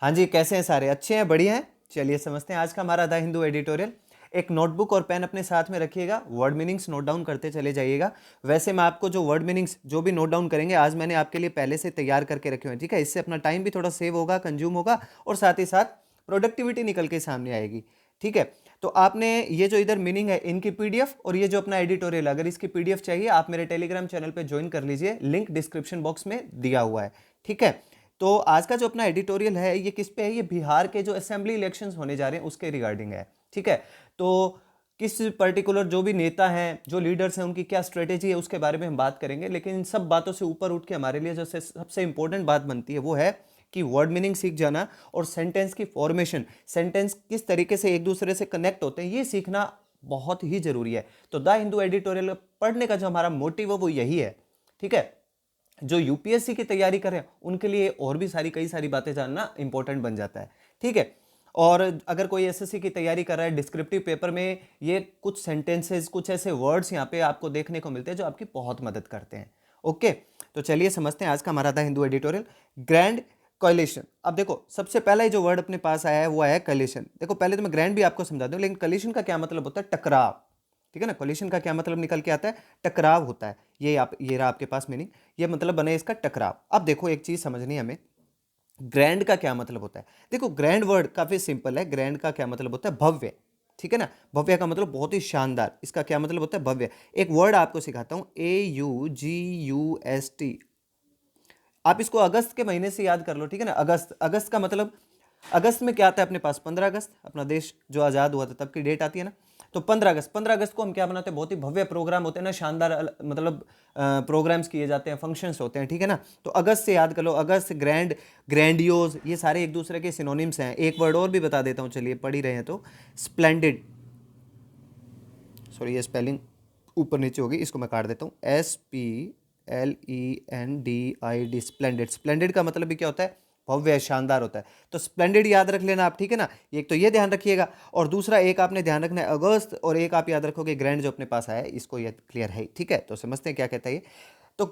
हाँ जी, कैसे हैं सारे? अच्छे हैं, बढ़िया हैं? चलिए समझते हैं आज का हमारा द हिंदू एडिटोरियल। एक नोटबुक और पेन अपने साथ में रखिएगा, वर्ड मीनिंग्स नोट डाउन करते चले जाइएगा। वैसे मैं आपको जो वर्ड मीनिंग्स जो भी नोट डाउन करेंगे आज मैंने आपके लिए पहले से तैयार करके रखे हुए हैं, ठीक है? इससे अपना टाइम भी थोड़ा सेव होगा, कंज्यूम होगा और साथ ही साथ प्रोडक्टिविटी निकल के सामने आएगी, ठीक है? तो आपने ये जो इधर मीनिंग है इनकी पीडीएफ और ये जो अपना एडिटोरियल, अगर इसकी पीडीएफ चाहिए आप मेरे टेलीग्राम चैनल पे ज्वाइन कर लीजिए, लिंक डिस्क्रिप्शन बॉक्स में दिया हुआ है, ठीक है? तो आज का जो अपना एडिटोरियल है ये किस पे है? ये बिहार के जो असेंबली इलेक्शंस होने जा रहे हैं उसके रिगार्डिंग है, ठीक है? तो किस पर्टिकुलर जो भी नेता हैं, जो लीडर्स हैं, उनकी क्या स्ट्रेटेजी है उसके बारे में हम बात करेंगे। लेकिन इन सब बातों से ऊपर उठ के हमारे लिए जो सबसे इंपॉर्टेंट बात बनती है वो है कि वर्ड मीनिंग सीख जाना और सेंटेंस की फॉर्मेशन, सेंटेंस किस तरीके से एक दूसरे से कनेक्ट होते हैं ये सीखना बहुत ही जरूरी है। तो द हिंदू एडिटोरियल पढ़ने का जो हमारा मोटिव है वो यही है, ठीक है? जो यूपीएससी की तैयारी करें उनके लिए और भी कई सारी बातें जानना इंपॉर्टेंट बन जाता है, ठीक है? और अगर कोई एसएससी की तैयारी कर रहा है, डिस्क्रिप्टिव पेपर में ये कुछ सेंटेंसेस, कुछ ऐसे वर्ड्स यहाँ पे आपको देखने को मिलते हैं जो आपकी बहुत मदद करते हैं। ओके, तो चलिए समझते हैं आज का हमारा था हिंदू एडिटोरियल। Grand collision. अब देखो सबसे पहला ही जो वर्ड अपने पास आया है वो आया है कलिशन। देखो पहले तो मैं ग्रैंड भी आपको समझा दूं, लेकिन कलिशन का क्या मतलब होता है? टकराव, ठीक है ना? कोलिशन का क्या मतलब निकल के आता है? टकराव होता है। ये रहा आपके पास मीनिंग, ये मतलब बने इसका टकराव। अब देखो एक चीज समझनी है हमें, ग्रैंड का क्या मतलब होता है? देखो ग्रैंड वर्ड काफी सिंपल है। ग्रैंड का क्या मतलब होता है? भव्य, ठीक है ना? भव्य का मतलब बहुत ही शानदार। इसका क्या मतलब होता है? भव्य। एक वर्ड आपको सिखाता हूं, AUGUST। आप इसको अगस्त के महीने से याद कर लो, ठीक है ना? अगस्त, अगस्त का मतलब, अगस्त में क्या आता है अपने पास? 15 अगस्त, अपना देश जो आज़ाद हुआ था तब की डेट आती है ना। तो 15 अगस्त, 15 अगस्त को हम क्या बनाते हैं? बहुत ही भव्य प्रोग्राम होते हैं ना, शानदार मतलब प्रोग्राम्स किए जाते हैं, फंक्शंस होते हैं, ठीक है ना? तो अगस्त से याद कर लो। अगस्त, ग्रैंड, ग्रैंडियोज, ये सारे एक दूसरे के सिनोनिम्स हैं। एक वर्ड और भी बता देता हूँ, चलिए पढ़ ही रहे हैं तो, स्प्लेंडेड। सॉरी ये स्पेलिंग ऊपर नीचे होगी, इसको मैं काट देता हूँ। SPLENDID, splendid. स्प्लेंडेड का मतलब भी क्या होता है? भव्य, शानदार होता है। तो स्प्लेंडेड याद रख लेना आप, ठीक है ना? एक तो ये ध्यान रखिएगा, और दूसरा एक आपने ध्यान रखना है अगस्त, और एक आप याद रखोगे ग्रैंड जो अपने पास आया है, इसको ये क्लियर है, ठीक है? तो समझते हैं क्या कहता है ये। तो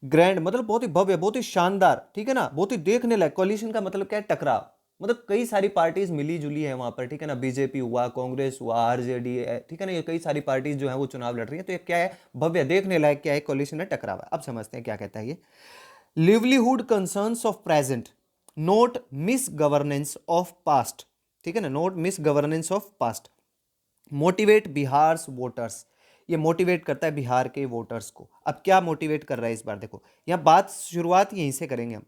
ग्रैंड मतलब बहुत ही भव्य, बहुत ही शानदार, ठीक है ना? बहुत ही देखने लायक। कोलिशन का मतलब क्या है? टकराव। मतलब कई सारी पार्टीज मिली जुली है वहां पर, ठीक है ना? बीजेपी हुआ, कांग्रेस हुआ, आरजेडी है, ठीक है ना? ये कई सारी पार्टीज जो है वो चुनाव लड़ रही है। तो ये क्या है? भव्य, देखने लायक क्या है? कोलिशन है, टकराव है। अब समझते हैं क्या कहता है ये। Livelihood concerns of present, note miss governance of past, ठीक है ना? Note miss governance of past, motivate Bihar voters. ये मोटिवेट करता है बिहार के वोटर्स को। अब क्या मोटिवेट कर रहा है इस बार? देखो यहां बात शुरुआत यहीं से करेंगे हम,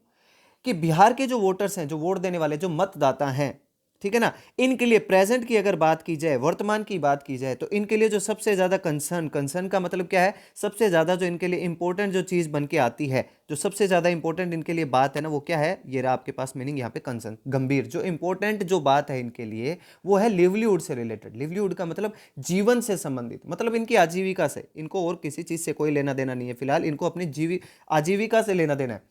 कि बिहार के जो वोटर्स हैं, जो वोट देने वाले, जो मतदाता हैं, ठीक है ना? इनके लिए प्रेजेंट की अगर बात की जाए, वर्तमान की बात की जाए, तो इनके लिए जो सबसे ज्यादा कंसर्न, कंसर्न का मतलब क्या है? सबसे ज्यादा जो इनके लिए इंपॉर्टेंट जो चीज बन के आती है, जो सबसे ज्यादा इंपॉर्टेंट इनके लिए बात है ना, वो क्या है? ये रहा आपके पास मीनिंग यहाँ पे, कंसर्न, गंभीर। जो इंपॉर्टेंट जो बात है इनके लिए वो है लिवलीहुड से रिलेटेड। लिवलीहुड का मतलब जीवन से संबंधित, मतलब इनकी आजीविका से। इनको और किसी चीज से कोई लेना देना नहीं है फिलहाल, इनको अपनी आजीविका से लेना देना है।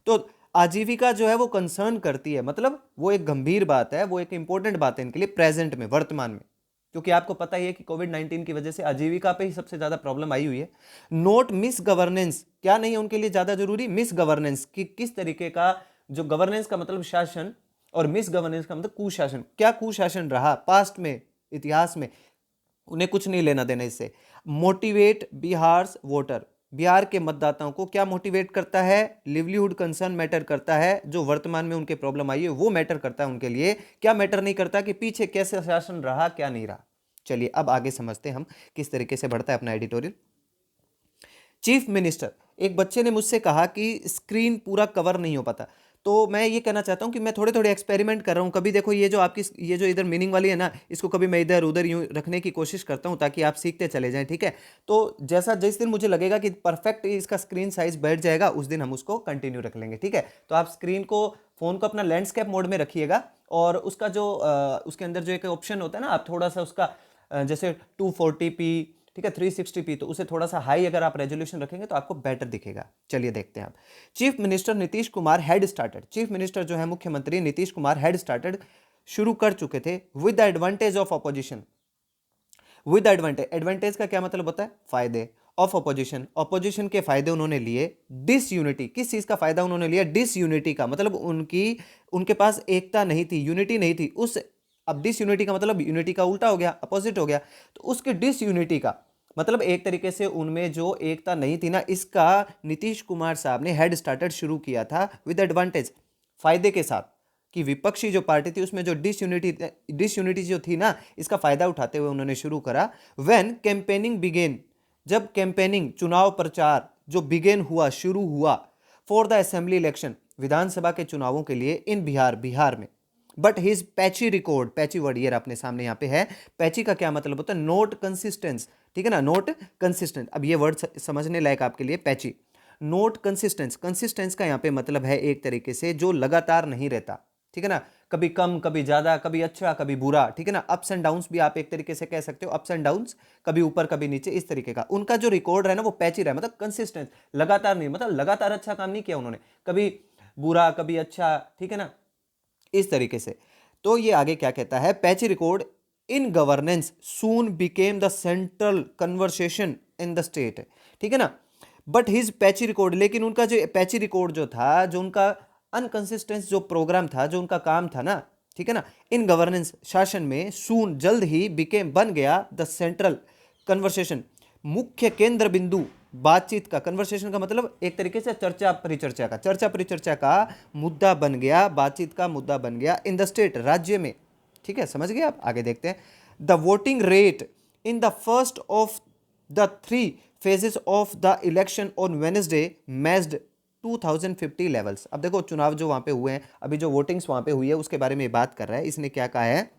तो आजीविका जो है वो कंसर्न करती है, मतलब वो एक गंभीर बात है, वो एक इंपॉर्टेंट बात है इनके लिए प्रेजेंट में, वर्तमान में। क्योंकि आपको पता ही है कि कोविड-19 की वजह से आजीविका पे ही सबसे ज्यादा प्रॉब्लम आई हुई है। नोट मिस गवर्नेंस, क्या नहीं है उनके लिए ज्यादा जरूरी? मिस गवर्नेंस, कि किस तरीके का, जो गवर्नेंस का मतलब शासन और मिस गवर्नेंस का मतलब कुशासन, क्या कुशासन रहा पास्ट में, इतिहास में, उन्हें कुछ नहीं लेना देना इससे। मोटिवेट बिहार वोटर, बिहार के मतदाताओं को क्या मोटिवेट करता है? लिवलीहुड कंसर्न मैटर करता है, जो वर्तमान में उनके प्रॉब्लम आई है वो मैटर करता है उनके लिए। क्या मैटर नहीं करता? कि पीछे कैसे शासन रहा, क्या नहीं रहा। चलिए अब आगे समझते हैं हम किस तरीके से बढ़ता है अपना एडिटोरियल। चीफ मिनिस्टर, एक बच्चे ने मुझसे कहा कि स्क्रीन पूरा कवर नहीं हो पाता। तो मैं ये कहना चाहता हूँ कि मैं थोड़े थोड़े एक्सपेरिमेंट कर रहा हूँ। कभी देखो ये जो आपकी, ये जो इधर मीनिंग वाली है ना, इसको कभी मैं इधर उधर यूँ रखने की कोशिश करता हूँ ताकि आप सीखते चले जाएं, ठीक है? तो जैसा जिस दिन मुझे लगेगा कि परफेक्ट इसका स्क्रीन साइज बैठ जाएगा, उस दिन हम उसको कंटिन्यू रख लेंगे, ठीक है? तो आप स्क्रीन को, फोन को अपना लैंडस्केप मोड में रखिएगा, और उसका जो उसके अंदर जो एक ऑप्शन होता है ना, आप थोड़ा सा उसका जैसे 240p, ठीक है, 360p, तो उसे थोड़ा सा हाई अगर आप रेजोल्यूशन रखेंगे तो आपको बेटर दिखेगा। चलिए देखते हैं आप। Chief minister Nitish Kumar had started, chief minister जो है मुख्यमंत्री नीतीश कुमार हैड स्टार्टेड, शुरू कर चुके थे, with the advantage of opposition. With advantage, advantage का क्या मतलब होता है? फायदे, ऑफ अपोजिशन, अपोजिशन के फायदे उन्होंने लिए। डिसयूनिटी, किस चीज का फायदा उन्होंने लिया? डिसयूनिटी का, मतलब उनके पास एकता नहीं थी, यूनिटी नहीं थी उस। अब डिसयूनिटी का मतलब यूनिटी का उल्टा हो गया, अपोजिट हो गया। तो उसके डिसयूनिटी का मतलब एक तरीके से उनमें जो एकता नहीं थी ना, इसका नीतीश कुमार साहब ने हेड स्टार्टेड शुरू किया था विद एडवांटेज, फायदे के साथ, कि विपक्षी जो पार्टी थी उसमें जो डिसयूनिटी जो थी ना, इसका फायदा उठाते हुए उन्होंने शुरू करा। व्हेन कैंपेनिंग बिगेन, जब कैंपेनिंग चुनाव प्रचार जो बिगेन हुआ, शुरू हुआ, फॉर द असेंबली इलेक्शन, विधानसभा के चुनावों के लिए, इन बिहार में। But his patchy record, patchy word ये आपने सामने यहाँ पे है। पैची का क्या मतलब होता है? नोट कंसिस्टेंस, ठीक है ना, नोट कंसिस्टेंट। अब ये वर्ड समझने लायक आपके लिए, पैची, नोट कंसिस्टेंस। कंसिस्टेंस का यहाँ पे मतलब है एक तरीके से जो लगातार नहीं रहता, ठीक है ना, कभी कम कभी ज्यादा, कभी अच्छा कभी बुरा, ठीक है ना, अप्स एंड डाउन्स भी आप एक तरीके से कह सकते हो, अप्स एंड डाउन्स, कभी ऊपर कभी नीचे, इस तरीके का उनका जो रिकॉर्ड है ना वो पैची रहा, मतलब कंसिस्टेंट, लगातार नहीं, मतलब लगातार अच्छा काम नहीं किया उन्होंने, कभी बुरा कभी अच्छा, ठीक है ना, इस तरीके से। तो ये आगे क्या कहता है? Patchy record in governance soon became the central conversation in the state, ठीक है ना। बट हिज पैची रिकॉर्ड, लेकिन उनका जो पैची रिकॉर्ड जो था, जो उनका अनकंसिस्टेंस जो प्रोग्राम था, जो उनका काम था ना, ठीक है ना, इन गवर्नेंस, शासन में, सून, जल्द ही, बिकेम, बन गया, द सेंट्रल कन्वर्सेशन, मुख्य केंद्र बिंदु बातचीत का। कन्वर्सेशन का मतलब एक तरीके से चर्चा परिचर्चा का, चर्चा परिचर्चा का मुद्दा बन गया, बातचीत का मुद्दा बन गया इन द स्टेट, राज्य में, ठीक है, समझ गए आप? आगे देखते हैं। The voting rate in the first of the 3 phases of the election on Wednesday matched 2050 levels. अब देखो चुनाव जो वहां पे हुए हैं, अभी जो वोटिंग्स वहां पे हुई है उसके बारे में बात कर रहा है। इसने क्या कहा है?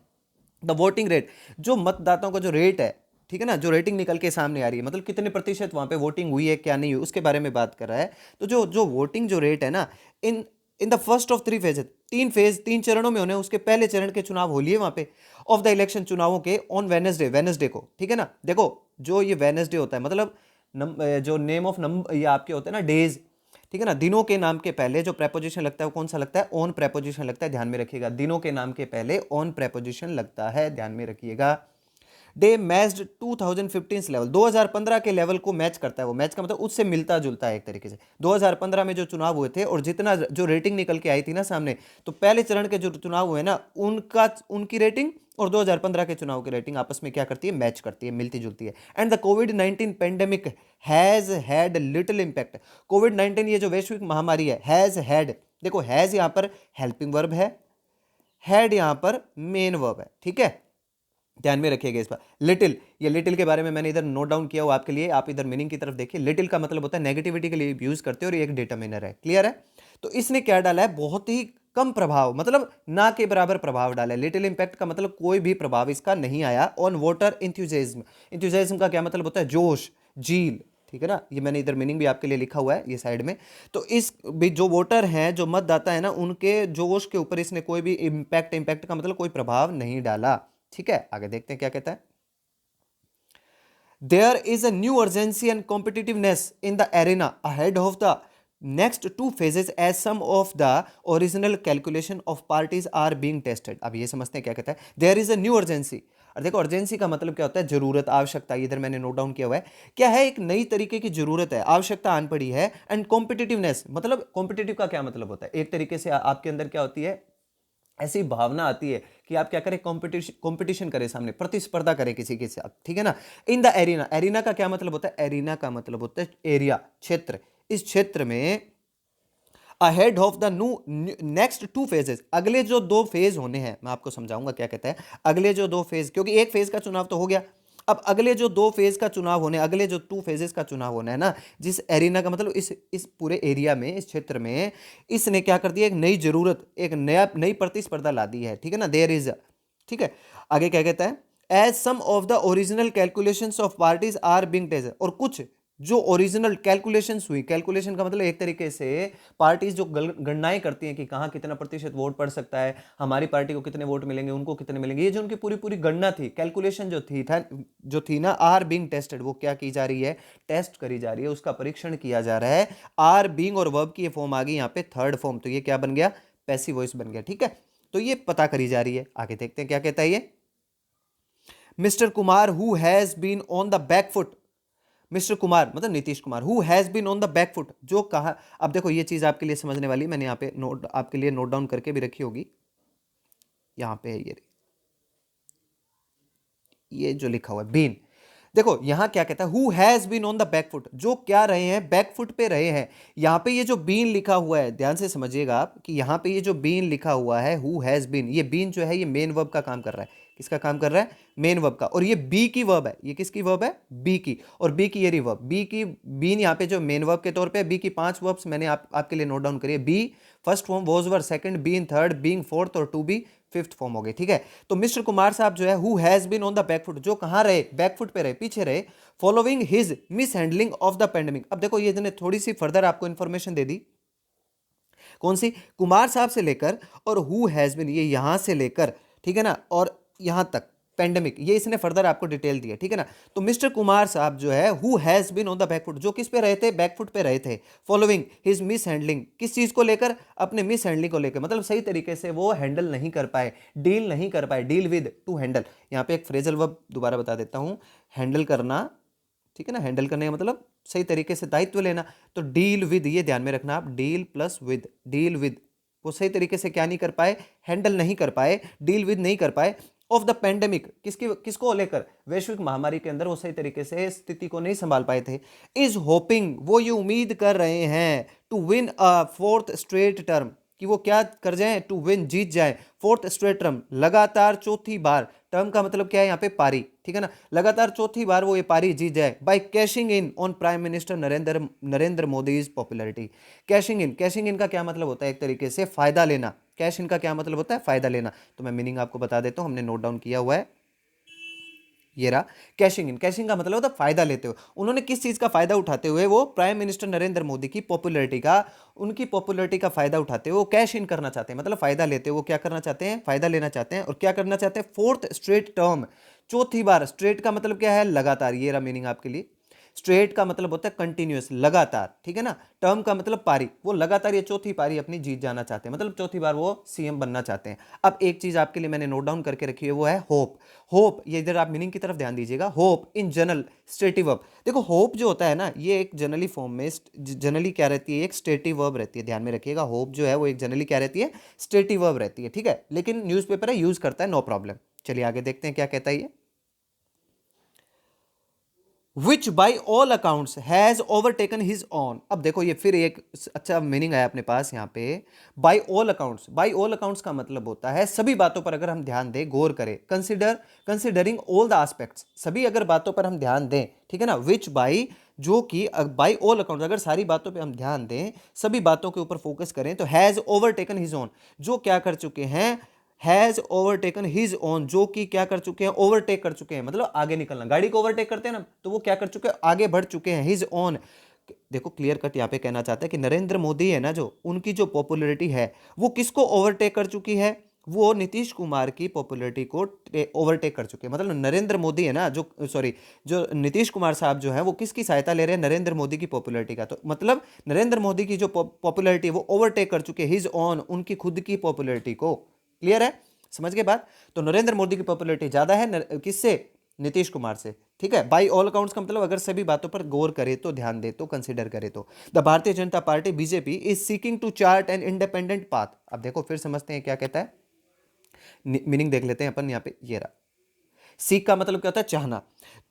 द वोटिंग रेट, जो मतदाताओं का जो रेट है, ठीक है ना, जो रेटिंग निकल के सामने आ रही है, मतलब कितने प्रतिशत वहां पे वोटिंग हुई है, क्या नहीं हुई, उसके बारे में बात कर रहा है। तो जो जो वोटिंग जो रेट है ना, in in the first of 3 phase, 3 चरणों में होने, उसके पहले चरण के चुनाव हो लिए वहां पे, ऑफ द इलेक्शन, चुनावों के, ऑन वेडनेसडे, वेडनेसडे को, ठीक है ना। देखो जो ये वेडनेसडे होता है, मतलब जो नेम ऑफ नंबर ये आपके होते हैं ना, डेज, ठीक है ना, दिनों के नाम के पहले जो प्रेपोजिशन लगता है वो कौन सा लगता है? ऑन प्रेपोजिशन लगता है, ध्यान में रखिएगा। दिनों के नाम के पहले ऑन प्रेपोजिशन लगता है, ध्यान में रखिएगा। डे मैच्ड 2015 लेवल, 2015 के लेवल को मैच करता है। वो मैच का मतलब उससे मिलता जुलता है एक तरीके से। 2015 में जो चुनाव हुए थे और जितना जो रेटिंग निकल के आई थी ना सामने, तो पहले चरण के जो चुनाव हुए ना, उनकी रेटिंग और 2015 के चुनाव की रेटिंग आपस में क्या करती है? मैच करती है, मिलती जुलती है। एंड द कोविड-19 pandemic has had little impact. कोविड-19 ये जो वैश्विक महामारी है, हैज हैड, देखो हैज यहां पर हेल्पिंग वर्ब है, हैड यहां पर मेन वर्ब है, ठीक है, ध्यान में रखिएगा इस पर। लिटिल, ये लिटिल के बारे में मैंने इधर नोट डाउन किया हुआ आपके लिए, आप इधर मीनिंग की तरफ देखिए। लिटिल का मतलब होता है नेगेटिविटी के लिए यूज करते हो, और ये एक डिटरमिनर है, क्लियर है। तो इसने क्या डाला है? बहुत ही कम प्रभाव, मतलब ना के बराबर प्रभाव डाला है। लिटिल इंपैक्ट का मतलब कोई भी प्रभाव इसका नहीं आया ऑन वोटर इंथ्यूजिज्म। इंथ्यूजिज्म का क्या मतलब होता है? जोश, जील, ठीक है ना। ये मैंने इधर मीनिंग भी आपके लिए लिखा हुआ है ये साइड में। तो इस भी जो वोटर हैं, जो मतदाता है ना, उनके जोश के ऊपर इसने कोई भी इंपैक्ट का मतलब कोई प्रभाव नहीं डाला, ठीक है। आगे देखते हैं क्या कहता है। There is a new urgency and competitiveness in the arena ahead of the next 2 phases as some of the original calculation of parties are being tested. अब ये समझते हैं क्या कहता है। There is a new urgency, और देखो urgency का मतलब क्या होता है? जरूरत, आवश्यकता। इधर मैंने नोट डाउन किया हुआ है, क्या है? एक नई तरीके की जरूरत है, आवश्यकता आन पड़ी है। एंड कॉम्पिटिटिवनेस, मतलब कॉम्पिटिटिव का क्या मतलब होता है? एक तरीके से आपके अंदर क्या होती है? ऐसी भावना आती है कि आप क्या करें? कंपटीशन करें, सामने प्रतिस्पर्धा करें किसी के साथ, ठीक है ना। इन द एरिना, एरिना का क्या मतलब होता है? एरिना का मतलब होता है एरिया, क्षेत्र। इस क्षेत्र में ahead of the new next 2 phases, अगले जो 2 फेज होने हैं, मैं आपको समझाऊंगा क्या कहता है। अगले जो 2 फेज, क्योंकि एक फेज का चुनाव तो हो गया, अब अगले जो 2 फेज का चुनाव होने, अगले जो 2 phases का चुनाव होना है ना, जिस एरिना का मतलब इस पूरे एरिया में, इस क्षेत्र में, इसने क्या कर दिया? एक नई जरूरत, एक नई प्रतिस्पर्धा ला दी है, ठीक है ना। देयर इज, ठीक है। आगे क्या कहता है? As some of the original calculations of parties are being tested, और कुछ जो ओरिजिनल कैलकुलेशंस हुई, कैलकुलेशन का मतलब एक तरीके से पार्टीज जो गणनाएं करती हैं कि कहाँ कितना प्रतिशत वोट पड़ सकता है, हमारी पार्टी को कितने वोट मिलेंगे, उनको कितने मिलेंगे, ये जो उनकी पूरी पूरी गणना थी, कैलकुलेशन जो थी ना, आर बीइंग टेस्टेड, वो क्या की जा रही है? टेस्ट करी जा रही है, उसका परीक्षण किया जा रहा है। आर बीइंग और वर्ब की ये फॉर्म आ गई यहाँ पे, थर्ड फॉर्म, तो ये क्या बन गया? पैसिव वॉइस बन गया, ठीक है। तो ये पता करी जा रही है। आगे देखते हैं क्या कहता है ये। Mister Kumar who has been on the back foot, mister Kumar मतलब Nitish Kumar, who has been on the back foot, जो कहा। अब देखो ये चीज आपके लिए समझने वाली, मैंने यहाँ पे नोट आपके लिए नोट डाउन करके भी रखी होगी, यहाँ पे है ये जो लिखा हुआ है बीन। देखो यहां क्या कहता है, who has been on the back foot, जो क्या रहे हैं, बैक फुट पे रहे हैं। यहां पे ये जो बीन लिखा हुआ है, ध्यान से समझिएगा आप कि यहां पे ये जो बीन लिखा हुआ है, हु हैज बीन, ये बीन जो है ये मेन वर्ब का काम कर रहा है। किसका काम कर रहा है? मेन वर्ब का। और ये बी की वर्ब है, ये किसकी वर्ब है? बी की। और बी की ये रही वर्ब, बी की बीन यहाँ पे जो मेन वर्ब के तौर पे, बी की 5 वर्ब्स मैंने आपके लिए नोट डाउन करिए। Be first form, was were second, been third, being fourth और टू बी फिफ्थ फॉर्म हो गई। ठीक है, तो मिस्टर कुमार साहब जो है who has been on the back foot, जो कहां रहे? बैकफुट पे रहे, पीछे रहे, following his mishandling of the pandemic. अब देखो ये थोड़ी सी फर्दर आपको इंफॉर्मेशन दे दी, कौन सी? कुमार साहब से लेकर और हु हैज बीन, ये यहां से लेकर, ठीक है ना, और यहां तक पेंडेमिक, ये इसने फर्दर आपको डिटेल दिया। ठीक है ना, तो मिस्टर कुमार साहब जो है who has been on the back foot, जो किस पे रहे थे? बैकफुट पे रहे थे। फॉलोइंग हिज मिस हैंडलिंग, किस चीज को लेकर? अपने मिस हैंडलिंग को लेकर, मतलब सही तरीके से वो हैंडल नहीं कर पाए, डील नहीं कर पाए। डील विद, टू हैंडल, यहाँ पे एक फ्रेजल वर्ब दोबारा बता देता हूं, हैंडल करना। ठीक है ना, हैंडल करने का मतलब सही तरीके से दायित्व लेना। तो डील विद, ये ध्यान में रखना आप, deal plus with, deal with, वो सही तरीके से क्या नहीं कर पाए? हैंडल नहीं कर पाए, डील विद नहीं कर पाए। ऑफ द पेंडेमिक, किसको लेकर? वैश्विक महामारी के अंदर वो सही तरीके से स्थिति को नहीं संभाल पाए थे। इज होपिंग, वो ये उम्मीद कर रहे हैं, to win a fourth straight term, कि वो क्या कर जाएं? टू विन, जीत जाएं, फोर्थ स्ट्रेट टर्म, लगातार चौथी बार। टर्म का मतलब क्या है यहाँ पे? पारी। ठीक है ना, लगातार चौथी बार वो ये पारी जीत जाए। By cashing in on prime minister Narendra Modi is popularity. Cashing in, cashing in का क्या मतलब होता है? एक तरीके से फायदा लेना। कैश इन का क्या मतलब होता है? फायदा लेना। तो मैं मीनिंग आपको बता देता हूं, हमने नोट डाउन किया हुआ है, ये रहा। कैशिंग इन, कैशिंग का मतलब होता है फायदा लेते हुए। उन्होंने किस चीज का फायदा उठाते हुए? वो प्राइम मिनिस्टर नरेंद्र मोदी की पॉपुलैरिटी का, उनकी पॉपुलैरिटी का फायदा उठाते हुए वो कैश इन करना चाहते हैं, मतलब फायदा लेते हुए वो क्या करना चाहते हैं? फायदा लेना चाहते हैं। और क्या करना चाहते हैं? फोर्थ स्ट्रेट टर्म, चौथी बार। स्ट्रेट का मतलब क्या है? लगातार, ये रहा मीनिंग आपके लिए। स्ट्रेट का मतलब होता है कंटिन्यूअस, लगातार। ठीक है ना, टर्म का मतलब पारी, वो लगातार ये चौथी पारी अपनी जीत जाना चाहते हैं, मतलब चौथी बार वो सीएम बनना चाहते हैं। अब एक चीज आपके लिए मैंने नोट डाउन करके रखी है, वो है होप। होप, ये इधर आप मीनिंग की तरफ ध्यान दीजिएगा। Hope in general stative verb. देखो होप जो होता है ना, ये एक जनरली फॉर्म में, जनरली क्या रहती है? एक स्टेटिव वर्ब रहती है, ध्यान में रखिएगा। होप जो है वो एक जनरली क्या रहती है? स्टेटिव वर्ब रहती है। ठीक है, लेकिन न्यूज़पेपर है, यूज करता है, नो प्रॉब्लम। चलिए आगे देखते हैं क्या कहता है ये। विच by all accounts has overtaken his on. अब देखो ये फिर एक अच्छा मीनिंग आया अपने पास यहाँ पे। By all accounts, by all accounts का मतलब होता है सभी बातों पर अगर हम ध्यान दें, गौर करें, कंसिडरिंग ऑल द एस्पेक्ट्स, सभी अगर बातों पर हम ध्यान दें। ठीक है ना, विच बाई, जो कि बाई ऑल अकाउंट्स, अगर सारी बातों पे हम ध्यान दें, सभी बातों के ऊपर फोकस करें, तो हैज ओवरटेकन हिज ऑन, जो क्या कर चुके हैं? हैज ओवरटेकन हिज ओन, जो कि क्या कर चुके हैं? ओवरटेक कर चुके हैं, मतलब आगे निकलना। गाड़ी को ओवरटेक करते हैं ना, तो वो क्या कर चुके हैं? आगे बढ़ चुके हैं। हिज ओन, देखो क्लियर कट यहाँ पे कहना चाहते हैं कि नरेंद्र मोदी है ना, जो उनकी जो पॉपुलैरिटी है वो किसको ओवरटेक कर चुकी है? वो नीतीश कुमार की पॉपुलैरिटी को ओवरटेक कर चुके हैं। मतलब नरेंद्र मोदी है ना, जो सॉरी, जो नीतीश कुमार साहब जो है वो किसकी सहायता ले रहे हैं? नरेंद्र मोदी की पॉपुलैरिटी का। तो मतलब नरेंद्र मोदी की जो पॉपुलैरिटी है वो ओवरटेक कर चुके हैं, हिज ऑन, उनकी खुद की पॉपुलैरिटी को। क्लियर है, समझ गए बात? तो नरेंद्र मोदी की पॉपुलैरिटी ज्यादा है किससे? नीतीश कुमार से। ठीक है, बाई ऑल अकाउंट्स का मतलब अगर सभी बातों पर गौर करे तो, ध्यान दे तो, कंसीडर करे तो। The Bharatiya Janata Party BJP is seeking to chart an independent path. अब देखो फिर समझते हैं क्या कहता है, मीनिंग देख लेते हैं अपन यहाँ पे। ये रहा, सीक का मतलब क्या होता है? चाहना।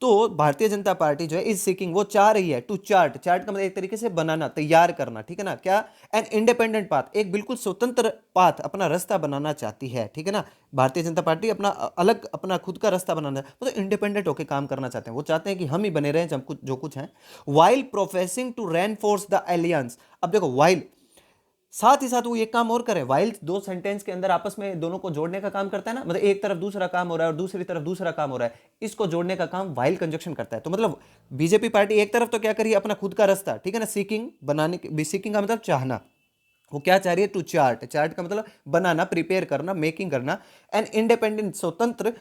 तो भारतीय जनता पार्टी जो है इज सीकिंग, वो चाह रही है, टू चार्ट, चार्ट का मतलब एक तरीके से बनाना, तैयार करना। ठीक है ना, क्या? एन इंडिपेंडेंट पाथ, एक बिल्कुल स्वतंत्र पाथ, अपना रास्ता बनाना चाहती है। ठीक है ना, भारतीय जनता पार्टी अपना अलग, अपना खुद का रास्ता बनाना, वो तो इंडिपेंडेंट होकर काम करना चाहते हैं। वो चाहते हैं कि हम ही बने रहें जब कुछ जो कुछ है। While professing to reinforce the alliance. अब देखो वाइल, साथ ही साथ वो एक काम और करे। वाइल दो सेंटेंस के अंदर आपस में दोनों को जोड़ने का काम करता है ना, मतलब एक तरफ दूसरा काम हो रहा है और दूसरी तरफ दूसरा काम हो रहा है, इसको जोड़ने का काम वाइल कंजक्शन करता है। तो मतलब बीजेपी पार्टी एक तरफ तो क्या करिए? अपना खुद का रास्ता, ठीक है ना, सीकिंग बनाने, सीकिंग का मतलब चाहना, वो क्या चाह रही है? टू चार्ट, चार्ट का मतलब बनाना, प्रिपेयर करना, मेकिंग करना। एन इंडिपेंडेंट, स्वतंत्र,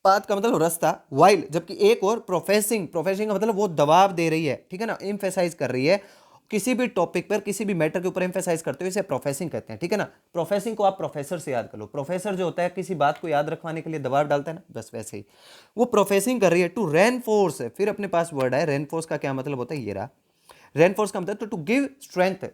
पाथ का मतलब रास्ता, वाइल, जबकि एक और प्रोफेसिंग, प्रोफेसिंग का मतलब वो दबाव दे रही है, ठीक है ना, एम्फेसाइज कर रही है, किसी भी टॉपिक पर, किसी भी मैटर के ऊपर एम्फेसाइज करते हो, इसे प्रोफेसिंग कहते हैं, ठीक है ना। प्रोफेसिंग को आप प्रोफेसर से याद कर लो। प्रोफेसर जो होता है किसी बात को याद रखवाने के लिए दबाव डालता है ना, बस वैसे ही वो प्रोफेसिंग कर रही है। टू रेनफोर्स, फिर अपने पास वर्ड है रेनफोर्स का क्या मतलब होता है, ये रहा। रेनफोर्स का मतलब टू गिव स्ट्रेंथ,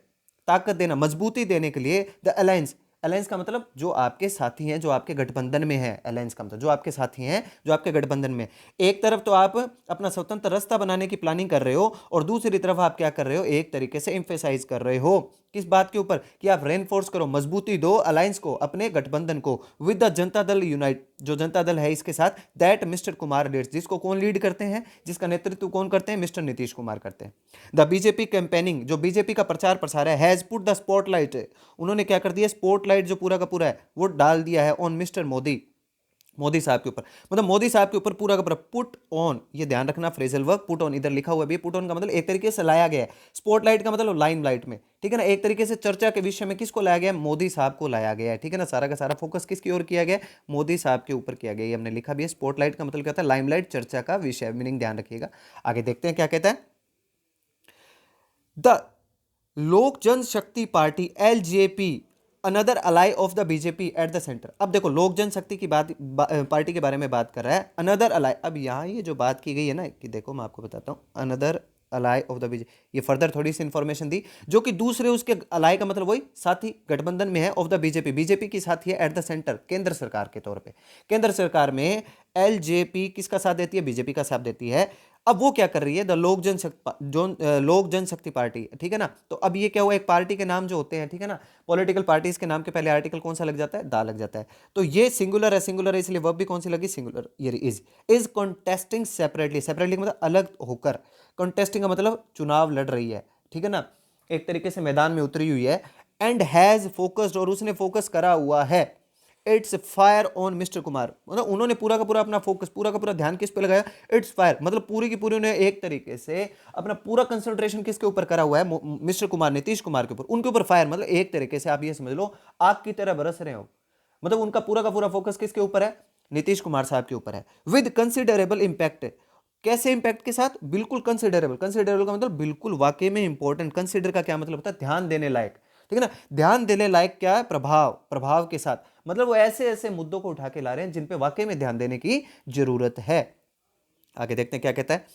ताकत देना, मजबूती देने के लिए। द अलायंस, अलायंस का मतलब जो आपके साथी हैं, जो आपके गठबंधन में है। अलायंस का मतलब जो आपके साथी हैं, जो आपके गठबंधन में। एक तरफ तो आप अपना स्वतंत्र रास्ता बनाने की प्लानिंग कर रहे हो, और दूसरी तरफ आप क्या कर रहे हो, एक तरीके से एम्फेसाइज कर रहे हो किस बात के ऊपर, कि आप रेनफोर्स करो, मजबूती दो अलायंस को, अपने गठबंधन को, with the Janata Dal unite, जो जनता दल है इसके साथ, दैट मिस्टर कुमार लीड्स, जिसको कौन लीड करते हैं, जिसका नेतृत्व कौन करते हैं, मिस्टर नीतीश कुमार करते हैं। द बीजेपी कैंपेनिंग, जो बीजेपी का प्रचार प्रसार है, हैज पुट द स्पॉटलाइट, उन्होंने क्या कर दिया, स्पॉटलाइट जो पूरा का पूरा है वो डाल दिया है ऑन मिस्टर मोदी, मोदी साहब के ऊपर। मतलब मोदी साहब के ऊपर पूरा का पूरा पुट ऑन, ये ध्यान रखना, फ्रेजल वर्ब पुट ऑन इधर लिखा हुआ है। पुट ऑन का मतलब एक तरीके से लाया गया है, स्पॉटलाइट का मतलब लाइमलाइट में, ठीक है ना। एक तरीके से चर्चा के विषय में किसको लाया गया है, मोदी साहब को लाया गया है, ठीक है ना। सारा का सारा फोकस किसकी ओर किया गया, मोदी साहब के ऊपर किया गया। ये हमने लिखा भी है, स्पॉटलाइट का मतलब क्या होता है, लाइमलाइट, चर्चा का विषय, मीनिंग ध्यान रखिएगा। आगे देखते हैं क्या कहता है। The Lok Janshakti party LJP another ally of the BJP at the centre. अब देखो लोक जनशक्ति की पार्टी के बारे में बात कर रहा है, अनदर अलाई। अब यहाँ ये जो बात की गई है ना, कि देखो मैं आपको बताता हूँ, another ally of the BJP, ये फर्दर थोड़ी सी इंफॉर्मेशन दी, जो कि दूसरे उसके अलाई का मतलब वही साथी गठबंधन में है, ऑफ द बीजेपी, बीजेपी की साथी है, एट द सेंटर, केंद्र सरकार के तौर पे। केंद्र सरकार में एलजेपी किसका साथ देती है, बीजेपी का साथ देती है। अब वो क्या कर रही है, द लोक लोक जनशक्ति पार्टी, ठीक है ना। तो अब ये क्या हुआ, एक पार्टी के नाम जो होते हैं, ठीक है ना, पॉलिटिकल पार्टीज के नाम के पहले आर्टिकल कौन सा लग जाता है, दा लग जाता है। तो ये सिंगुलर है, सिंगुलर है, इसलिए वर्ब भी कौन सी लगी, सिंगुलर, ये इज कॉन्टेस्टिंग सेपरेटली, सेपरेटली मतलब अलग होकर, कॉन्टेस्टिंग का मतलब चुनाव लड़ रही है, ठीक है ना, एक तरीके से मैदान में उतरी हुई है। एंड हैज फोकस्ड, और उसने फोकस करा हुआ है, it's fire on mister Kumar, मतलब उन्होंने पूरा का पूरा अपना फोकस, पूरा का पूरा ध्यान किस पे लगाया, इट्स फायर, मतलब पूरी की पूरी उन्हें एक तरीके से अपना पूरा कंसंट्रेशन किसके ऊपर करा हुआ है, मिस्टर कुमार, नीतीश कुमार के ऊपर, उनके ऊपर फायर, मतलब एक तरीके से आप ये समझ लो आग की तरह बरस रहे हो, मतलब उनका पूरा का पूरा फोकस किसके ऊपर है, नीतीश कुमार साहब के ऊपर है। विद कंसिडरेबल इंपैक्ट, कैसे इंपैक्ट के साथ, बिल्कुल कंसिडरेबल, कंसिडरेबल का मतलब बिल्कुल वाकई में इंपॉर्टेंट, कंसिडर का क्या मतलब होता है, ध्यान देने लायक, ठीक है ना। ध्यान देने लायक क्या है, प्रभाव, प्रभाव के साथ, मतलब वो ऐसे ऐसे मुद्दों को उठा के ला रहे हैं जिन पे वाकई में ध्यान देने की जरूरत है। आगे देखते हैं क्या कहता है।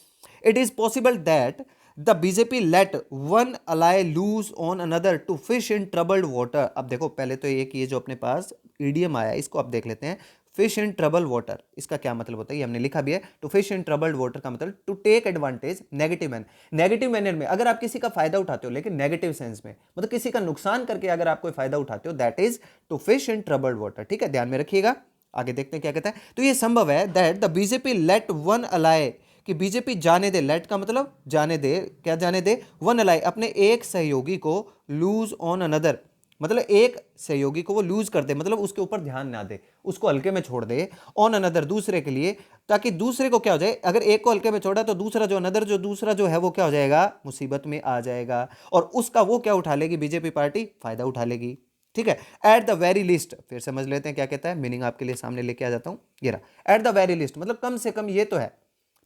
It is possible that the BJP let one ally loose on another to fish in troubled water. अब देखो पहले तो एक ये जो अपने पास ईडीएम आया इसको आप देख लेते हैं, फिश इन ट्रबल वाटर, इसका क्या मतलब होता है, ये हमने लिखा भी है। To fish in troubled water का मतलब to take advantage, negative man, negative manner में, अगर आप किसी का फायदा उठाते हो, लेकिन नेगेटिव सेंस में, मतलब किसी का नुकसान करके अगर आप कोई फायदा उठाते हो, that is to fish in troubled water, ठीक है, ध्यान में रखिएगा। आगे देखते हैं क्या कहता है। तो ये संभव है that the BJP let one ally, कि बीजेपी जाने दे, लेट का मतलब जाने दे, क्या जाने दे, वन अलाई, अपने एक सहयोगी को, लूज ऑन अनदर, मतलब एक सहयोगी को वो लूज कर दे, मतलब उसके ऊपर ध्यान ना दे, उसको हल्के में छोड़ दे, ऑन अनदर, दूसरे के लिए, ताकि दूसरे को क्या हो जाए, अगर एक को हल्के में छोड़ा तो दूसरा जो अनदर, जो दूसरा जो है वो क्या हो जाएगा, मुसीबत में आ जाएगा, और उसका वो क्या उठा लेगी, बीजेपी पार्टी फायदा उठा लेगी, ठीक है। एट द वेरी लिस्ट, फिर समझ लेते हैं क्या कहता है, मीनिंग आपके लिए सामने लेके आ जाता हूं, ये रहा, एट द वेरी लिस्ट मतलब कम से कम ये तो है,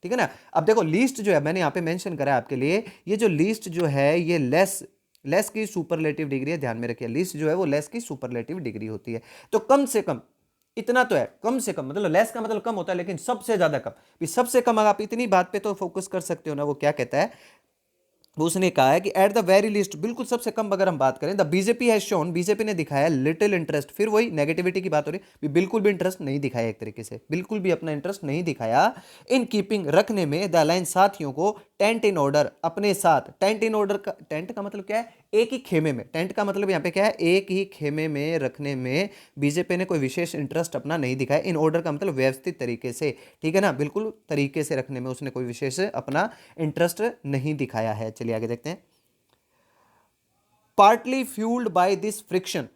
ठीक है ना। अब देखो लीस्ट जो है मैंने यहाँ पे मेंशन करा है आपके लिए, ये जो लीस्ट जो है ये लेस, लेस की सुपरलेटिव डिग्री है, ध्यान में रखिए, लिस्ट जो है वो लेस की सुपरलेटिव डिग्री होती है। तो कम से कम इतना तो है, कम से कम मतलब लेस का मतलब कम होता है, लेकिन सबसे ज्यादा कम भी, सबसे कम अगर आप इतनी बात पे तो फोकस कर सकते हो ना, वो क्या कहता है, उसने कहा है कि एट द वेरी लिस्ट, बिल्कुल सबसे कम अगर हम बात करें, the BJP has shown, BJP ने दिखाया लिटिल इंटरेस्ट, फिर वही नेगेटिविटी की बात हो रही है, बिल्कुल भी इंटरेस्ट नहीं दिखाया, एक तरीके से बिल्कुल भी अपना इंटरेस्ट नहीं दिखाया, इन कीपिंग, रखने में, द अलायंस, साथियों को, टेंट इन ऑर्डर, अपने साथ, टेंट इन ऑर्डर का, टेंट का मतलब क्या है, एक ही खेमे में, टेंट का मतलब यहाँ पे क्या है, एक ही खेमे में रखने में बीजेपी ने कोई विशेष इंटरेस्ट अपना नहीं दिखाया। इन ऑर्डर का मतलब व्यवस्थित तरीके से, ठीक है ना, बिल्कुल तरीके से रखने में उसने कोई विशेष अपना इंटरेस्ट नहीं दिखाया है। चलिए आगे देखते हैं। Partly fuelled by this friction,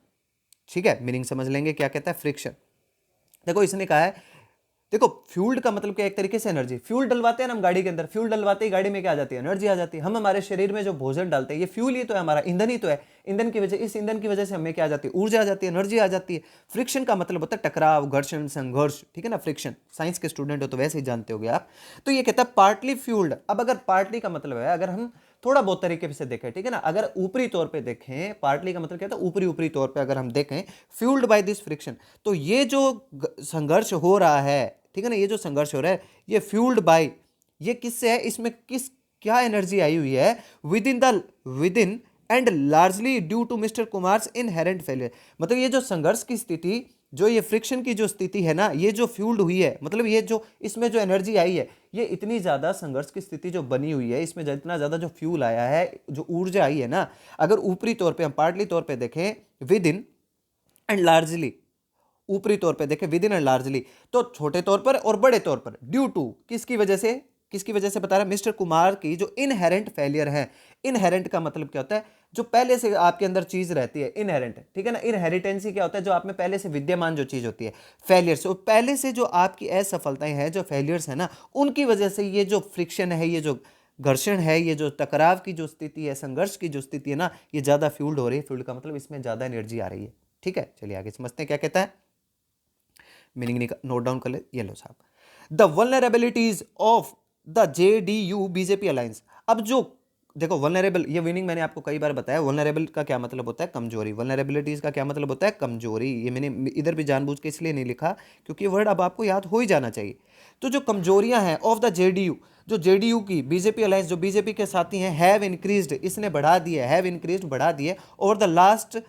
ठीक है, मीनिंग समझ लेंगे क्या कहता है, फ्रिक्शन। देखो इसने कहा है, देखो फ्यूल्ड का मतलब क्या, एक तरीके से एनर्जी, फ्यूल डलवाते हैं ना हम गाड़ी के अंदर, फ्यूल डलवाते ही गाड़ी में क्या आ जाती है, एनर्जी आ जाती है। हम हमारे शरीर में जो भोजन डालते हैं ये फ्यूल ही तो है, हमारा ईंधन ही तो है, ईंधन की वजह, इस ईंधन की वजह से हमें क्या आ जाती है, ऊर्जा आ जाती है, एनर्जी आ जाती है। फ्रिक्शन का मतलब होता है टकराव, घर्षण, संघर्ष, ठीक है ना, फ्रिक्शन, साइंस के स्टूडेंट हो तो वैसे ही जानते होगे आप। तो ये कहता है पार्टली फ्यूल्ड। अब अगर पार्टली का मतलब है, अगर हम थोड़ा बहुत तरीके से देखें, ठीक है ना। अगर ऊपरी तौर पे देखें, पार्टली का मतलब क्या था, ऊपरी ऊपरी तौर पे अगर हम देखें, फ्यूल्ड बाय दिस फ्रिक्शन, तो ये जो संघर्ष हो रहा है, ठीक है ना, ये जो संघर्ष हो रहा है ये फ्यूल्ड बाय, ये किससे है, इसमें किस क्या एनर्जी आई हुई है, within and largely due to mister Kumar's inherent failure. मतलब ये जो संघर्ष की स्थिति, जो ये फ्रिक्शन की जो स्थिति है ना, ये जो फ्यूल्ड हुई है, मतलब ये जो इसमें जो एनर्जी आई है, ये इतनी ज्यादा संघर्ष की स्थिति जो बनी हुई है, इसमें जितना ज्यादा जो फ्यूल आया है, जो ऊर्जा आई है ना, अगर ऊपरी तौर पे हम पार्टली तौर पे देखें, विद इन एंड लार्जली, ऊपरी तौर पे देखें विद इन एंड लार्जली, तो छोटे तौर पर और बड़े तौर पर, ड्यू टू किसकी वजह से, किसकी वजह से बता रहा है, मिस्टर कुमार की जो इनहेरेंट फेलियर है। इनहेरेंट का मतलब क्या होता है, जो पहले से आपके अंदर चीज रहती है, इनहेरेंट, ठीक है ना। इनहेरिटेंसी क्या होता है, जो आप में पहले से विद्यमान जो चीज होती है। फेलियर से पहले से जो आपकी असफलताएं हैं, जो फेलियर्स है ना, उनकी वजह से ये जो फ्रिक्शन है, ये जो घर्षण है, ये जो टकराव की जो स्थिति है, संघर्ष की जो स्थिति है ना, ये ज्यादा फ्यूल्ड हो रही है। फ्यूल्ड का मतलब इसमें ज्यादा एनर्जी आ रही है, ठीक है। चलिए आगे समझते हैं क्या कहता है, मीनिंग नोट डाउन कर ले, ये लो साहब। The vulnerabilities of the JDU BJP alliance. अब जो देखो वल्नरेबल, ये मीनिंग मैंने आपको कई बार बताया, वल्नरेबल का क्या मतलब होता है, कमजोरी। वल्नरेबिलिटीज का क्या मतलब होता है, कमजोरी। ये मैंने इधर भी जानबूझ के इसलिए नहीं लिखा क्योंकि वर्ड अब आपको याद हो ही जाना चाहिए। तो जो कमजोरियां हैं ऑफ द जेडीयू, जो जेडीयू की बीजेपी अलायंस, जो बीजेपी के साथी हैं, हैव इंक्रीज्ड, इसने बढ़ा दिया, हैव इंक्रीज्ड बढ़ा दिए ओवर द लास्ट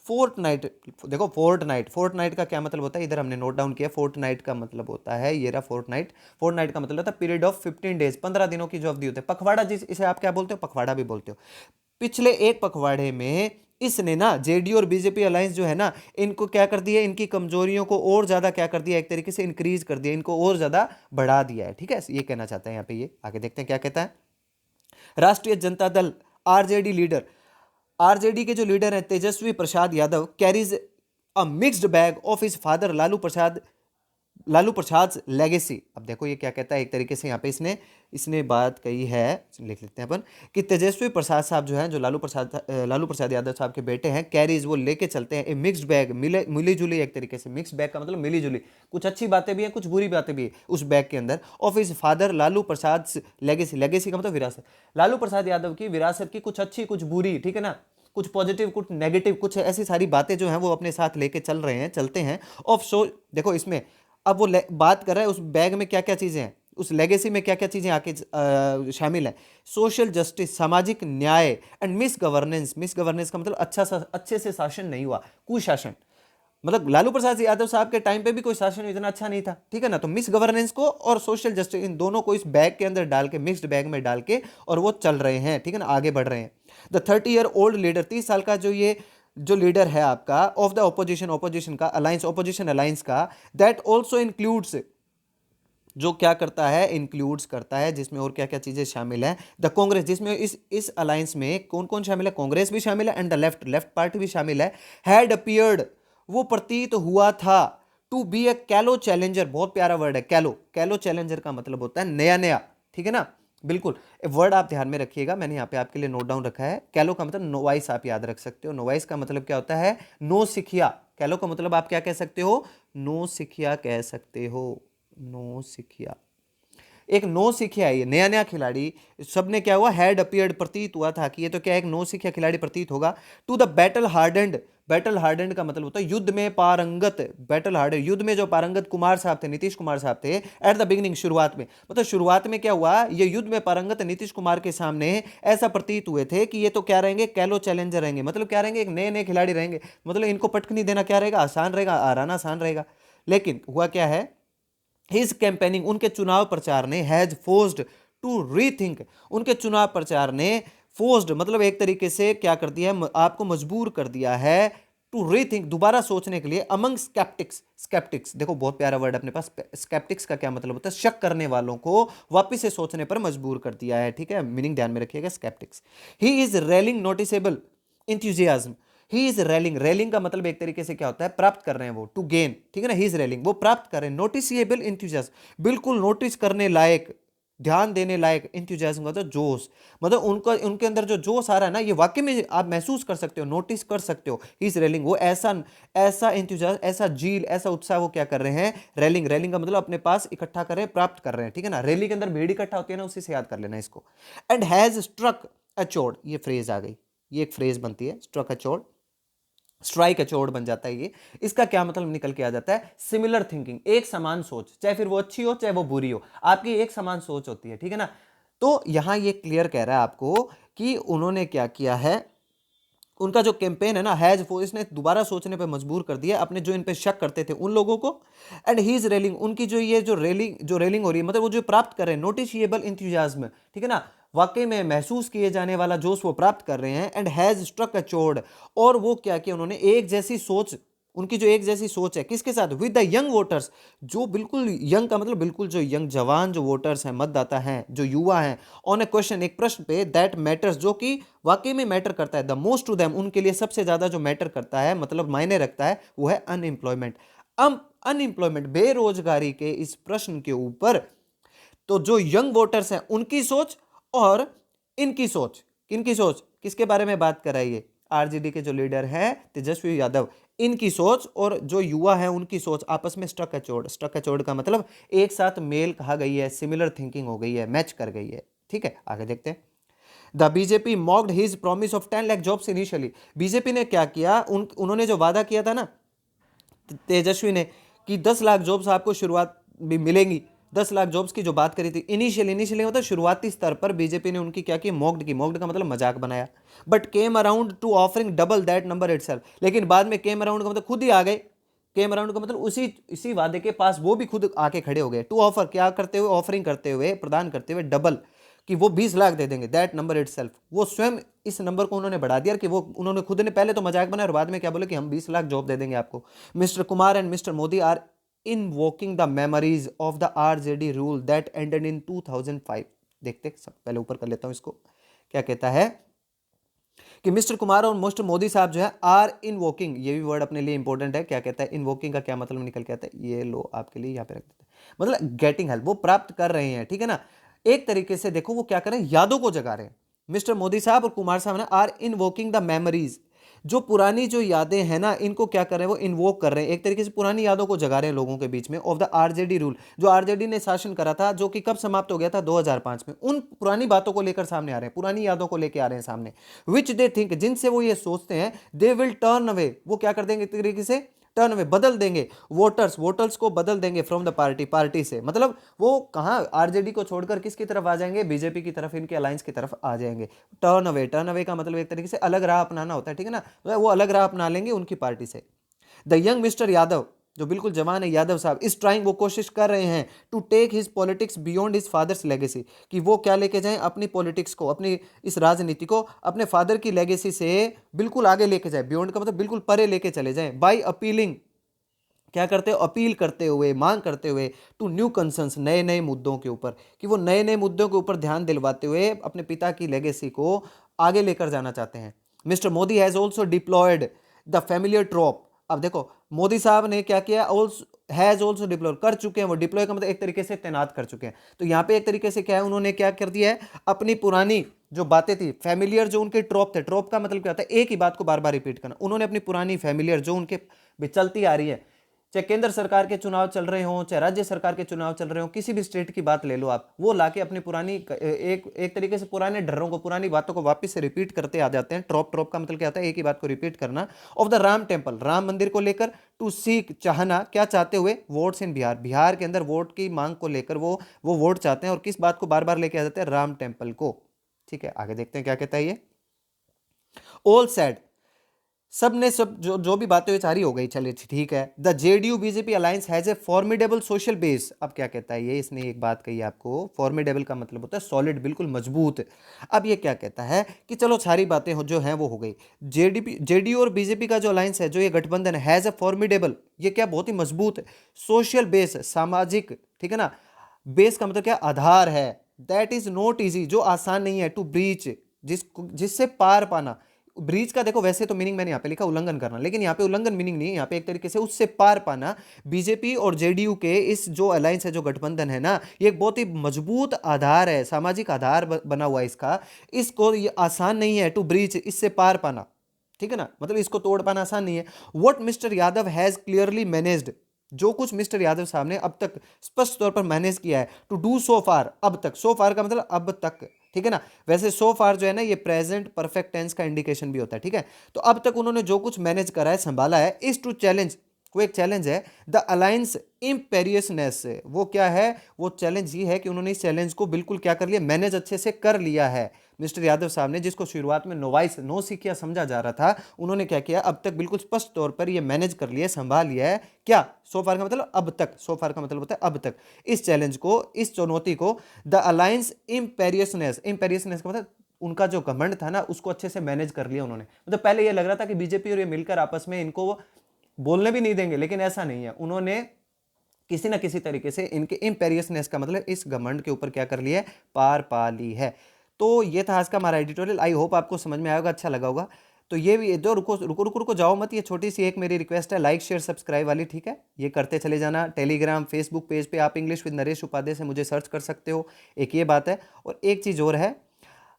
फोर्टनाइट। देखो फोर्टनाइट, फोर्टनाइट का क्या मतलब होता है, इधर हमने नोट डाउन किया। फोर्टनाइट का मतलब होता है, ये रहा फोर्टनाइट। फोर्टनाइट का मतलब होता है पीरियड ऑफ 15 डेज, 15 दिनों की जो अवधि होती है। पखवाड़ा, जिस इसे आप क्या बोलते हो, पखवाड़ा भी बोलते हो। पिछले एक पखवाड़े में इसने ना जेडीयू और बीजेपी अलायंस जो है ना, इनको क्या कर दिया, इनकी कमजोरियों को और ज्यादा क्या कर दिया, एक तरीके से इंक्रीज कर दिया, इनको और ज्यादा बढ़ा दिया है, ठीक है। ये कहना चाहता है यहाँ पे। ये आगे देखते हैं क्या कहता है। राष्ट्रीय Janata Dal RJD leader, RJD के जो लीडर हैं Tejashwi Prasad Yadav, carries a mixed bag of his father Lalu Prasad legacy. अब देखो ये क्या कहता है, एक तरीके से यहाँ पे इसने इसने बात कही है, लिख लेते हैं अपन, कि तेजस्वी प्रसाद साहब जो हैं, जो लालू प्रसाद यादव साहब के बेटे हैं, कैरीज, वो लेके चलते हैं ए मिक्स्ड बैग, मिली जुली, एक तरीके से मिक्स्ड बैग का मतलब मिली जुली, कुछ अच्छी बातें भी हैं, कुछ बुरी बातें भी है उस बैग के अंदर, of his father Lalu Prasad legacy. Legacy का मतलब विरासत, लालू प्रसाद यादव की विरासत की, कुछ अच्छी कुछ बुरी, ठीक है ना, कुछ पॉजिटिव कुछ नेगेटिव, कुछ ऐसी सारी बातें जो हैं वो अपने साथ लेके चल रहे हैं, चलते हैं। ऑफ सो देखो इसमें अब वो बात कर रहा है उस बैग में क्या क्या चीजें हैं, उस लेगेसी में क्या क्या चीजें आके शामिल है। सोशल जस्टिस, सामाजिक न्याय, and miss governance. Miss governance का मतलब अच्छे से शासन नहीं हुआ, कुशासन। मतलब लालू प्रसाद यादव साहब के टाइम पे भी कोई शासन इतना अच्छा नहीं था, ठीक है ना। तो मिस गवर्नेंस को और सोशल जस्टिस, इन दोनों को इस बैग के अंदर डाल के, मिक्स्ड बैग में डाल के, और वो चल रहे हैं, ठीक है ना, आगे बढ़ रहे हैं। द 30 ईयर ओल्ड लीडर, 30 साल का जो लीडर है आपका, ऑफ द ऑपोजिशन, ऑपोजिशन का अलायंस, ऑपोजिशन अलायंस का, दैट ऑल्सो इंक्लूड्स, जो क्या करता है, इंक्लूड्स करता है, जिसमें और क्या क्या चीजें शामिल है। द कांग्रेस, जिसमें इस अलायंस में कौन कौन शामिल है, कांग्रेस भी शामिल है, एंड द लेफ्ट पार्टी भी शामिल है। हैड अपीयर्ड, वो प्रतीत हुआ था, टू बी ए कैलो चैलेंजर। बहुत प्यारा वर्ड है कैलो। कैलो चैलेंजर का मतलब होता है नया नया, ठीक है ना, बिल्कुल। वर्ड आप ध्यान में रखिएगा, मैंने यहाँ पे आपके लिए नोट डाउन रखा है। कैलो का मतलब नोवाइस, आप याद रख सकते हो। नोवाइस का मतलब क्या होता है, नो सिखिया। कैलो का मतलब आप क्या कह सकते हो, नो सिखिया कह सकते हो, नो सिखिया। एक नो सिखिया है, ये नया नया खिलाड़ी, सबने क्या हुआ, हैड अपीयर्ड, प्रतीत हुआ था कि ये तो क्या एक नो सिखिया खिलाड़ी प्रतीत होगा। To the battle hardened, battle hardened का मतलब होता है युद्ध में पारंगत। बैटल हार्डेंड, युद्ध में जो पारंगत कुमार साहब थे, नीतीश कुमार साहब थे, एट द बिगिनिंग, शुरुआत में, मतलब शुरुआत में क्या हुआ, ये युद्ध में पारंगत नीतीश कुमार के सामने ऐसा प्रतीत हुए थे कि ये तो क्या रहेंगे, कैलो चैलेंजर रहेंगे। मतलब क्या रहेंगे, एक नए नए खिलाड़ी रहेंगे, मतलब इनको पटकनी देना क्या रहेगा, आसान रहेगा, हराना आसान रहेगा। लेकिन हुआ क्या है, हिज कैंपेनिंग, उनके चुनाव प्रचार ने, हैज फोर्स्ड टू रीथिंक, उनके चुनाव प्रचार ने फोर्स्ड मतलब एक तरीके से क्या कर दिया है, आपको मजबूर कर दिया है, टू रीथिंक, दोबारा सोचने के लिए, अमंग स्केप्टिक्स। स्केप्टिक्स देखो बहुत प्यारा वर्ड अपने पास। स्केप्टिक्स का क्या मतलब होता है, शक करने वालों को वापिस से सोचने पर मजबूर कर दिया है, ठीक है, मीनिंग ध्यान में रखिएगा sceptics. He is rallying noticeable enthusiasm, he is rallying, rallying का मतलब एक तरीके से क्या होता है, प्राप्त कर रहे हैं वो, टू गेन, ठीक है ना, ही इज रेलिंग, वो प्राप्त कर रहे हैं। नोटिसिएबल इंथ्यूजियाज्म, बिल्कुल नोटिस करने लायक, ध्यान देने लायक, इंथ्यूजियाज्म का मतलब जोश, मतलब उनका, उनके अंदर जो जोश आ रहा है ना, ये वाकई में आप महसूस कर सकते हो, नोटिस कर सकते हो। ही इज रेलिंग, वो ऐसा ऐसा इंथ्यूजियाज्म, ऐसा जील, ऐसा उत्साह वो क्या कर रहे हैं, रेलिंग। रेलिंग का मतलब अपने पास इकट्ठा कर रहे हैं, प्राप्त कर रहे हैं, ठीक है ना। रैली के अंदर भीड़ इकट्ठा होती है ना, उसी से याद कर लेना इसको। एंड हैज स्ट्रक, अचोर्ड, ये फ्रेज आ गई, ये एक फ्रेज बनती है, स्ट्रक अचोर्ड, स्ट्राइक अचोर्ड बन जाता है ये। इसका क्या मतलब निकल के आ जाता है, सिमिलर थिंकिंग, एक समान सोच, चाहे फिर वो अच्छी हो चाहे वो बुरी हो, आपकी एक समान सोच होती है, ठीक है ना। तो यहां ये क्लियर कह रहा है आपको कि उन्होंने क्या किया है, उनका जो कैंपेन है ना हैज, वो इसने दोबारा सोचने पे मजबूर कर दिया अपने जो इन पे शक करते थे उन लोगों को। एंड ही इज रेलिंग, उनकी जो ये जो रेलिंग हो रही है, मतलब वो जो प्राप्त कर रहे हैं नोटिशिएबल इंथुजियाज्म, ठीक है ना, वाकई में महसूस किए जाने वाला जोश वो प्राप्त कर रहे हैं। And has struck a chord, और वो क्या किया उन्होंने, एक जैसी सोच, उनकी जो एक जैसी सोच है किसके साथ, विद द यंग वोटर्स, जो बिल्कुल यंग का मतलब बिल्कुल जो यंग जवान जो वोटर्स हैं, मतदाता हैं, जो युवा हैं, ऑन ए क्वेश्चन, एक प्रश्न पे, दैट मैटर्स, जो कि वाकई में मैटर करता है, द मोस्ट टू देम, उनके लिए सबसे ज्यादा जो मैटर करता है, मतलब मायने रखता है, वो है अनएम्प्लॉयमेंट। अनएम्प्लॉयमेंट, बेरोजगारी के इस प्रश्न के ऊपर तो जो यंग वोटर्स हैं उनकी सोच और इनकी सोच, किनकी सोच, किसके बारे में बात कर रहा है ये, आरजेडी के जो लीडर हैं तेजस्वी यादव, इनकी सोच और जो युवा है उनकी सोच आपस में स्ट्रक अचोर्ड, स्ट्रक अचोर्ड का मतलब एक साथ मेल कहा गई है, सिमिलर थिंकिंग हो गई है, मैच कर गई है, ठीक है। आगे देखते हैं। The BJP mocked his promise of 10 lakh jobs initially, BJP ने क्या किया, उन्होंने जो वादा किया था ना तेजस्वी ने कि 10 लाख जॉब्स आपको शुरुआत भी मिलेंगी, 10 लाख जॉब्स की जो बात करी थी इनिशियली मतलब शुरुआती स्तर पर बीजेपी ने उनकी क्या की, मॉक्ड की, मॉक्ड का मतलब मजाक बनाया, but came around two offering double that number itself, लेकिन बाद में केम अराउंड का मतलब खुद ही आ गए, केम अराउंड का मतलब इसी वादे के पास वो भी खुद आके खड़े हो गए, टू ऑफर, क्या करते हुए, ऑफरिंग करते हुए, प्रदान करते हुए डबल, कि वो 20 लाख दे देंगे, दैट नंबर इटसेल्फ, वो स्वयं इस नंबर को उन्होंने बढ़ा दिया, कि वो उन्होंने खुद ने पहले तो मजाक बनाया और बाद में क्या बोले कि हम 20 लाख जॉब दे देंगे आपको। Mister Kumar and mister Modi are invoking the memories of the RJD rule that ended in 2005। देखते सब पहले ऊपर कर लेता हूं इसको, क्या कहता है कि मिस्टर कुमार और मिस्टर मोदी साहब जो है आर इनवोकिंग, ये भी वर्ड अपने लिए इंपॉर्टेंट है, क्या कहता है, इनवोकिंग का क्या मतलब निकल के आता है, ये लो आपके लिए यहाँ पे रख देते हैं, मतलब गेटिंग हेल्प, वो प्राप्त कर रहे हैं, ठीक है ना। एक तरीके से देखो वो क्या कर रहे हैं, यादों को जगा रहे हैं, मिस्टर मोदी साहब और कुमार साहब ने आर इनवोकिंग द मेमोरीज, जो पुरानी जो यादें हैं ना इनको क्या कर रहे हैं, वो इन्वोक कर रहे हैं, एक तरीके से पुरानी यादों को जगा रहे हैं लोगों के बीच में, ऑफ द आरजेडी रूल, जो आरजेडी ने शासन करा था, जो कि कब समाप्त हो गया था, 2005 में, उन पुरानी बातों को लेकर सामने आ रहे हैं, पुरानी यादों को लेकर आ रहे हैं सामने, विच दे थिंक, जिनसे वो ये सोचते हैं, दे विल टर्न अवे, वो क्या कर देंगे एक तरीके से, टर्न अवे, बदल देंगे, वोटर्स को बदल देंगे फ्रॉम द पार्टी से, मतलब वो कहां आरजेडी को छोड़कर किसकी तरफ आ जाएंगे, बीजेपी की तरफ, इनके अलायंस की तरफ आ जाएंगे। टर्न अवे का मतलब एक तरीके से अलग राह अपनाना होता है, ठीक है ना, तो वो अलग राह अपना लेंगे उनकी पार्टी से। द यंग मिस्टर यादव, जो बिल्कुल जवान है यादव साहब, इस ट्राइंग, वो कोशिश कर रहे हैं to take his politics beyond his father's legacy, कि वो क्या लेके जाएं, अपनी पॉलिटिक्स को, अपनी इस राजनीति को अपने फादर की लेगेसी से बिल्कुल आगे लेके जाए, बियॉन्ड का मतलब बिल्कुल परे लेके चले जाएं, बाई अपीलिंग, क्या करते हो, अपील करते हुए, मांग करते हुए, टू न्यू कंसर्न्स, नए नए मुद्दों के ऊपर, कि वो नए नए मुद्दों के ऊपर ध्यान दिलवाते हुए अपने पिता की लेगेसी को आगे लेकर जाना चाहते हैं। Mister Modi has also deployed the familiar trope, अब देखो मोदी साहब ने क्या किया, हैज ऑल्सो डिप्लॉय कर चुके हैं, वो डिप्लॉय का मतलब एक तरीके से तैनात कर चुके हैं, तो यहाँ पे एक तरीके से क्या है, उन्होंने क्या कर दिया है, अपनी पुरानी जो बातें थी, फैमिलियर जो उनके ट्रॉप थे, ट्रॉप का मतलब क्या होता है, एक ही बात को बार बार रिपीट करना, उन्होंने अपनी पुरानी फैमिलियर जो उनके चलती आ रही है, चाहे केंद्र सरकार के चुनाव चल रहे हों, चाहे राज्य सरकार के चुनाव चल रहे हों, किसी भी स्टेट की बात ले लो आप, वो लाके अपनी पुरानी एक तरीके से पुराने डरों को, पुरानी बातों को वापस से रिपीट करते आ जाते हैं। ट्रॉप का मतलब क्या होता है, एक ही बात को रिपीट करना। Of the Ram temple, Ram मंदिर को लेकर, टू सीक, चाहना, क्या चाहते हुए, वोट्स इन बिहार, बिहार के अंदर वोट की मांग को लेकर वो वोट चाहते हैं, और किस बात को बार बार लेके आ जाते हैं, राम टेम्पल को, ठीक है। आगे देखते हैं क्या कहता है ये, ऑल सेड, सब ने सब जो भी बातें हुई सारी हो गई, चलिए ठीक है। The JDU BJP alliance has a formidable social base, अब क्या कहता है ये, इसने एक बात कही आपको, फॉर्मिडेबल का मतलब होता है सॉलिड, बिल्कुल मजबूत। अब ये क्या कहता है कि चलो सारी बातें जो हैं वो हो गई, जेडीयू और बीजेपी का जो अलायंस है, जो ये गठबंधन है, हैज ए फॉर्मिडेबल, ये क्या, बहुत ही मजबूत सोशल बेस, सामाजिक, ठीक है ना, बेस का मतलब क्या, आधार है, दैट इज नॉट इजी, जो आसान नहीं है, टू ब्रीच, जिससे पार पाना, ब्रीच का देखो वैसे तो मीनिंग मैंने यहाँ पे लिखा उल्लंघन करना, लेकिन यहाँ पे उल्लंघन मीनिंग नहीं है, यहाँ पे एक तरीके से उससे पार पाना, बीजेपी और जेडीयू के इस जो अलायंस है, जो गठबंधन है ना, ये एक बहुत ही मजबूत आधार है, सामाजिक आधार बना हुआ है इसका, इसको ये आसान नहीं है, टू ब्रीच, इससे पार पाना, ठीक है ना, मतलब इसको तोड़ पाना आसान नहीं है। What mister Yadav has clearly managed, जो कुछ मिस्टर यादव साहब ने अब तक स्पष्ट तौर पर मैनेज किया है टू डू सो फार, अब तक, सो फार का मतलब अब तक, ठीक है ना। वैसे सो फार जो है ना ये प्रेजेंट परफेक्ट टेंस का इंडिकेशन भी होता है, ठीक है। तो अब तक उन्होंने जो कुछ मैनेज करा है, संभाला है, इज टू चैलेंज, वो एक चैलेंज है, द अलायंस इम्पेरियसनेस से। वो क्या है, वो चैलेंज ये है कि उन्होंने इस चैलेंज को बिल्कुल क्या कर लिया, मैनेज अच्छे से कर लिया है। मिस्टर यादव साहब ने, जिसको शुरुआत में नोवाइस, नो सिखिया समझा जा रहा था, उन्होंने क्या किया, अब तक बिल्कुल स्पष्ट तौर पर ये मैनेज कर लिया, संभाल लिया है। क्या, सो फार का मतलब अब तक, सो फार का मतलब होता है अब तक, इस चैलेंज को, इस चुनौती को, द अलायंस इम्पेरियसनेस, इम्पेरियसनेस का मतलब उनका जो घमंड था ना, उसको अच्छे से मैनेज कर लिया उन्होंने। मतलब पहले ये लग रहा था कि बीजेपी और ये मिलकर आपस में इनको बोलने भी नहीं देंगे, लेकिन ऐसा नहीं है, उन्होंने किसी ना किसी तरीके से इनके इम्पेरियसनेस का मतलब इस घमंड के ऊपर क्या कर लिया है, पार पा ली है। तो ये था आज का हमारा एडिटोरियल। आई होप आपको समझ में आया होगा, अच्छा लगा होगा। तो ये भी जो, रुको रुको रुको रुको जाओ मत, ये छोटी सी एक मेरी रिक्वेस्ट है, लाइक शेयर सब्सक्राइब वाली, ठीक है, ये करते चले जाना। टेलीग्राम फेसबुक पेज पे आप इंग्लिश विद नरेश उपाध्याय से मुझे सर्च कर सकते हो, एक ये बात है। और एक चीज़ और है,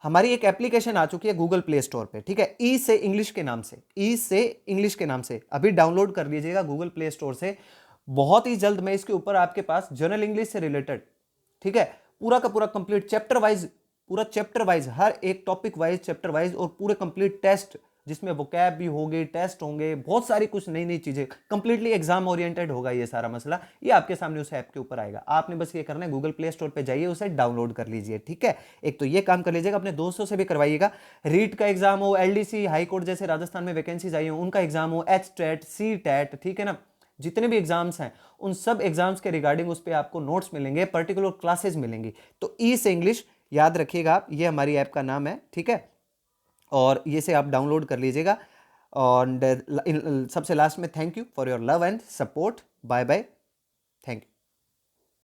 हमारी एक एप्लीकेशन आ चुकी है गूगल प्ले स्टोर पे, ठीक है, ई से इंग्लिश के नाम से, ई से इंग्लिश के नाम से, अभी डाउनलोड कर लीजिएगा गूगल प्ले स्टोर से। बहुत ही जल्द मैं इसके ऊपर आपके पास जनरल इंग्लिश से रिलेटेड, ठीक है, पूरा का पूरा कंप्लीट चैप्टर वाइज, पूरा चैप्टर वाइज, हर एक टॉपिक वाइज, चैप्टर वाइज, और पूरे कंप्लीट टेस्ट, जिसमें वोकैब भी होंगे, टेस्ट होंगे, बहुत सारी कुछ नई नई चीजें, कंप्लीटली एग्जाम ओरिएंटेड होगा ये सारा मसला। ये आपके सामने उस ऐप के ऊपर आएगा, आपने बस ये करना है, गूगल प्ले स्टोर पे जाइए, उसे डाउनलोड कर लीजिए, ठीक है। एक तो ये काम कर लीजिएगा, अपने दोस्तों से भी करवाइएगा। रीट का एग्जाम हो, एलडीसी, हाईकोर्ट जैसे राजस्थान में वैकेंसीज आई हो, उनका एग्जाम हो, एच टेट, सी टेट, ठीक है ना, जितने भी एग्जाम्स हैं, उन सब एग्जाम्स के रिगार्डिंग उस पर आपको नोट्स मिलेंगे, पर्टिकुलर क्लासेस मिलेंगी। तो ई से इंग्लिश याद रखिएगा आप, ये हमारी ऐप का नाम है, ठीक है, और ये से आप डाउनलोड कर लीजिएगा। और सबसे लास्ट में, thank you for your love and support, bye bye, thank you.